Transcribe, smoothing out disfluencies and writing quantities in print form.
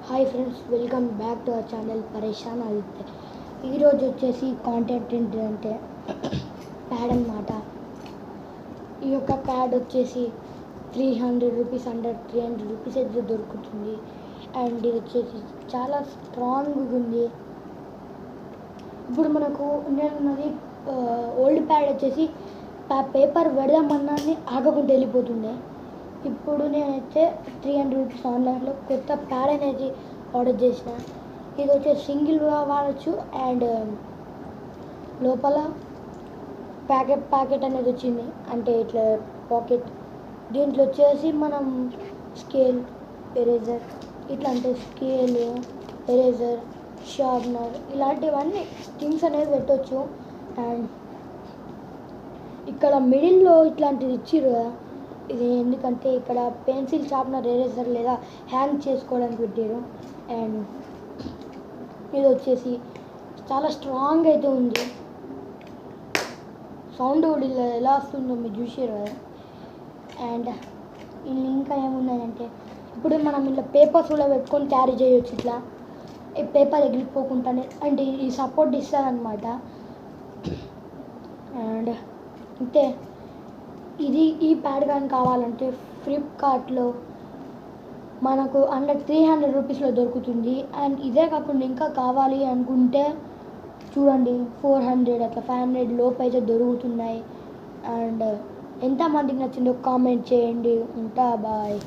Hi friends, welcome back to our channel పరేషాన్ ఆదిత్య. ఈరోజు వచ్చేసి కాంటెంట్ ఏంటంటే ప్యాడ్ అన్నమాట. ఈ యొక్క ప్యాడ్ వచ్చేసి 300 రూపీస్, అండర్ 300 రూపీస్ అయితే దొరుకుతుంది. అండ్ ఇది వచ్చేసి చాలా స్ట్రాంగ్గా ఉంది. ఇప్పుడు మనకు ఉన్నది ఓల్డ్ ప్యాడ్ వచ్చేసి పేపర్ పెడదామన్నా ఆగకుండా వెళ్ళిపోతుండే. ఇప్పుడు నేనైతే 300 రూపీస్ ఆన్లైన్లో కొత్త ప్యాడ్ అనేది ఆర్డర్ చేసిన. ఇది వచ్చేసి సింగిల్గా వాడచ్చు. అండ్ లోపల ప్యాకెట్ అనేది వచ్చింది, అంటే ఇట్లా పాకెట్. దీంట్లో వచ్చేసి మనం స్కేల్, ఎరేజర్, ఇట్లా అంటే స్కేల్, ఎరేజర్, షార్ప్నర్ ఇలాంటివన్నీ థింగ్స్ అనేది పెట్టవచ్చు. అండ్ ఇక్కడ మిడిల్లో ఇట్లాంటిది ఇచ్చిర్రు కదా, ఇది ఎందుకంటే ఇక్కడ పెన్సిల్, షార్ప్నర్, ఎరేజర్ లేదా హ్యాంగ్ చేసుకోవడానికి పెట్టారు. అండ్ ఇది వచ్చేసి చాలా స్ట్రాంగ్ అయితే ఉంది. సౌండ్ కూడా ఇలా ఎలా వస్తుందో మీరు చూసారు కదా. అండ్ ಇಲ್ಲಿ ఇంకా ఏముందంటే ఇప్పుడు మనం ఇలా పేపర్స్ కూడా పెట్టుకొని క్యారీ చేయొచ్చు. ఇట్లా ఈ పేపర్ ఎగిరిపోకుండానే అంటే ఈ సపోర్ట్ ఇస్తుంది అనమాట. అండ్ అంతే. ఈ ప్యాడ్ కానీ కావాలంటే ఫ్లిప్కార్ట్లో మనకు అండర్ 300 రూపీస్లో దొరుకుతుంది. అండ్ ఇదే కాకుండా ఇంకా కావాలి అనుకుంటే చూడండి 400 అట్లా 500 లోపు అయితే దొరుకుతున్నాయి. అండ్ ఎంతమందికి నచ్చిందో కామెంట్ చేయండి. ఉంటా, బాయ్.